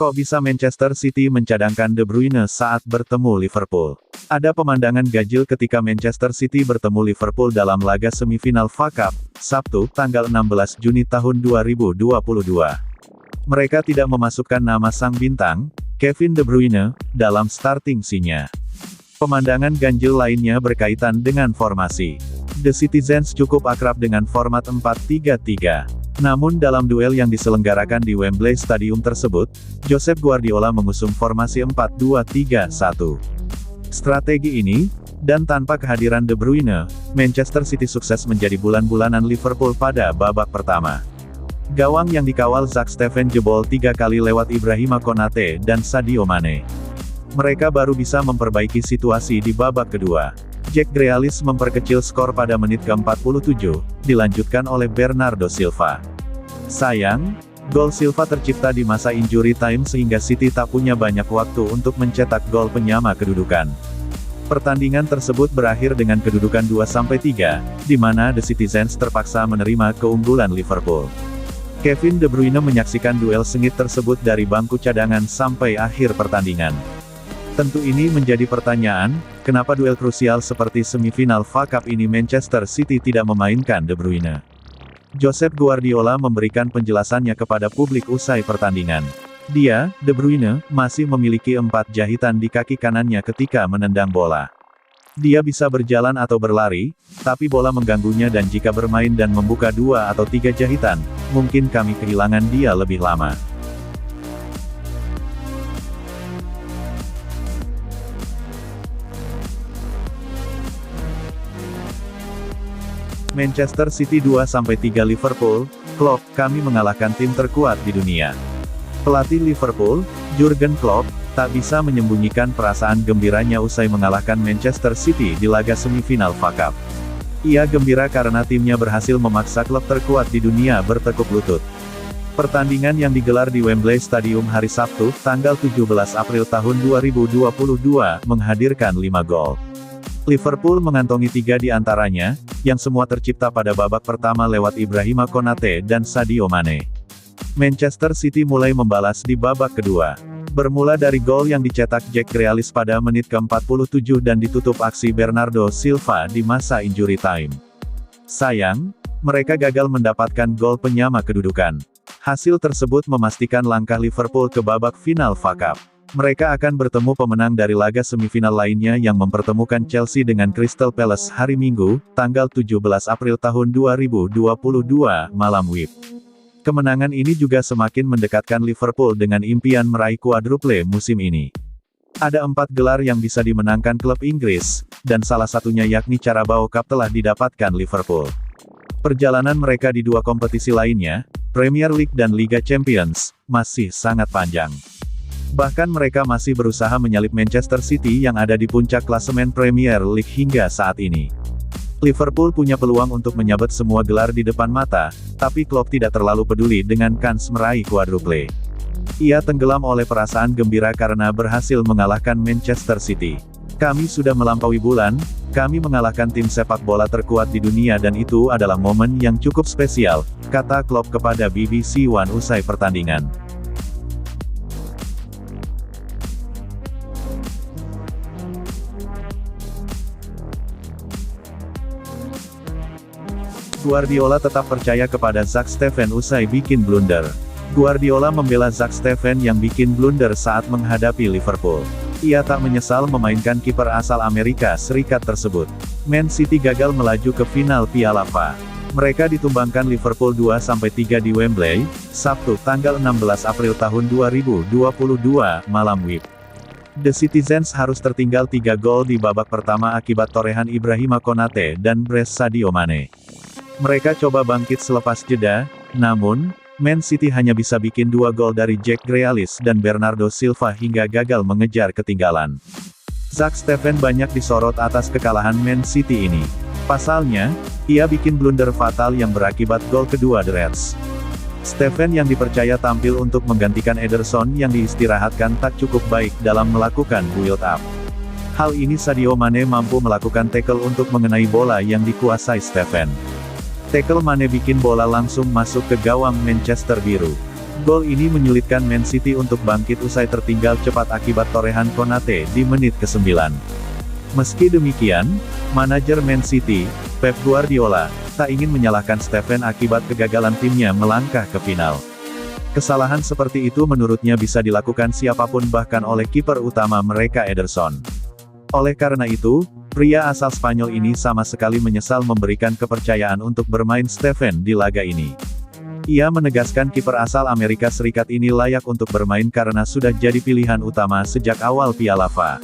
Kok bisa Manchester City mencadangkan De Bruyne saat bertemu Liverpool? Ada pemandangan ganjil ketika Manchester City bertemu Liverpool dalam laga semifinal FA Cup, Sabtu, tanggal 16 Juni tahun 2022. Mereka tidak memasukkan nama sang bintang, Kevin De Bruyne, dalam starting C-nya. Pemandangan ganjil lainnya berkaitan dengan formasi. The Citizens cukup akrab dengan format 4-3-3. Namun dalam duel yang diselenggarakan di Wembley Stadium tersebut, Josep Guardiola mengusung formasi 4-2-3-1. Strategi ini, dan tanpa kehadiran De Bruyne, Manchester City sukses menjadi bulan-bulanan Liverpool pada babak pertama. Gawang yang dikawal Zack Steffen jebol 3 kali lewat Ibrahima Konate dan Sadio Mane. Mereka baru bisa memperbaiki situasi di babak kedua. Jack Grealish memperkecil skor pada menit ke-47, dilanjutkan oleh Bernardo Silva. Sayang, gol Silva tercipta di masa injury time sehingga City tak punya banyak waktu untuk mencetak gol penyama kedudukan. Pertandingan tersebut berakhir dengan kedudukan 2-3, di mana The Citizens terpaksa menerima keunggulan Liverpool. Kevin De Bruyne menyaksikan duel sengit tersebut dari bangku cadangan sampai akhir pertandingan. Tentu ini menjadi pertanyaan, kenapa duel krusial seperti semifinal FA Cup ini Manchester City tidak memainkan De Bruyne. Josep Guardiola memberikan penjelasannya kepada publik usai pertandingan. Dia, De Bruyne, masih memiliki 4 jahitan di kaki kanannya ketika menendang bola. Dia bisa berjalan atau berlari, tapi bola mengganggunya dan jika bermain dan membuka 2 atau 3 jahitan, mungkin kami kehilangan dia lebih lama. Manchester City 2-3 Liverpool, Klopp, kami mengalahkan tim terkuat di dunia. Pelatih Liverpool, Jurgen Klopp, tak bisa menyembunyikan perasaan gembiranya usai mengalahkan Manchester City di laga semifinal FA Cup. Ia gembira karena timnya berhasil memaksa klub terkuat di dunia bertekuk lutut. Pertandingan yang digelar di Wembley Stadium hari Sabtu, tanggal 17 April tahun 2022, menghadirkan 5 gol. Liverpool mengantongi 3 di antaranya, yang semua tercipta pada babak pertama lewat Ibrahima Konate dan Sadio Mane. Manchester City mulai membalas di babak kedua. Bermula dari gol yang dicetak Jack Grealish pada menit ke-47 dan ditutup aksi Bernardo Silva di masa injury time. Sayang, mereka gagal mendapatkan gol penyama kedudukan. Hasil tersebut memastikan langkah Liverpool ke babak final FA Cup. Mereka akan bertemu pemenang dari laga semifinal lainnya yang mempertemukan Chelsea dengan Crystal Palace hari Minggu, tanggal 17 April tahun 2022, malam WIB. Kemenangan ini juga semakin mendekatkan Liverpool dengan impian meraih kuadruple musim ini. Ada 4 gelar yang bisa dimenangkan klub Inggris, dan salah satunya yakni Carabao Cup telah didapatkan Liverpool. Perjalanan mereka di 2 kompetisi lainnya, Premier League dan Liga Champions, masih sangat panjang. Bahkan mereka masih berusaha menyalip Manchester City yang ada di puncak klasemen Premier League hingga saat ini. Liverpool punya peluang untuk menyabet semua gelar di depan mata, tapi Klopp tidak terlalu peduli dengan kans meraih kuadruple. Ia tenggelam oleh perasaan gembira karena berhasil mengalahkan Manchester City. Kami sudah melampaui bulan, kami mengalahkan tim sepak bola terkuat di dunia dan itu adalah momen yang cukup spesial, kata Klopp kepada BBC One usai pertandingan. Guardiola tetap percaya kepada Zack Steffen usai bikin blunder. Guardiola membela Zack Steffen yang bikin blunder saat menghadapi Liverpool. Ia tak menyesal memainkan kiper asal Amerika Serikat tersebut. Man City gagal melaju ke final Piala FA. Mereka ditumbangkan Liverpool 2-3 di Wembley, Sabtu tanggal 16 April tahun 2022, malam WIB. The Citizens harus tertinggal 3 gol di babak pertama akibat torehan Ibrahima Konate dan brace Sadio Mane. Mereka coba bangkit selepas jeda, namun, Man City hanya bisa bikin 2 gol dari Jack Grealish dan Bernardo Silva hingga gagal mengejar ketinggalan. Zack Steffen banyak disorot atas kekalahan Man City ini. Pasalnya, ia bikin blunder fatal yang berakibat gol kedua The Reds. Steffen yang dipercaya tampil untuk menggantikan Ederson yang diistirahatkan tak cukup baik dalam melakukan build up. Hal ini Sadio Mane mampu melakukan tackle untuk mengenai bola yang dikuasai Steffen. Tackle Mane bikin bola langsung masuk ke gawang Manchester Biru. Gol ini menyulitkan Man City untuk bangkit usai tertinggal cepat akibat torehan Konate di menit ke-9. Meski demikian, manajer Man City, Pep Guardiola, tak ingin menyalahkan Steven akibat kegagalan timnya melangkah ke final. Kesalahan seperti itu menurutnya bisa dilakukan siapapun bahkan oleh kiper utama mereka Ederson. Oleh karena itu, pria asal Spanyol ini sama sekali menyesal memberikan kepercayaan untuk bermain Steven di laga ini. Ia menegaskan kiper asal Amerika Serikat ini layak untuk bermain karena sudah jadi pilihan utama sejak awal Piala FA.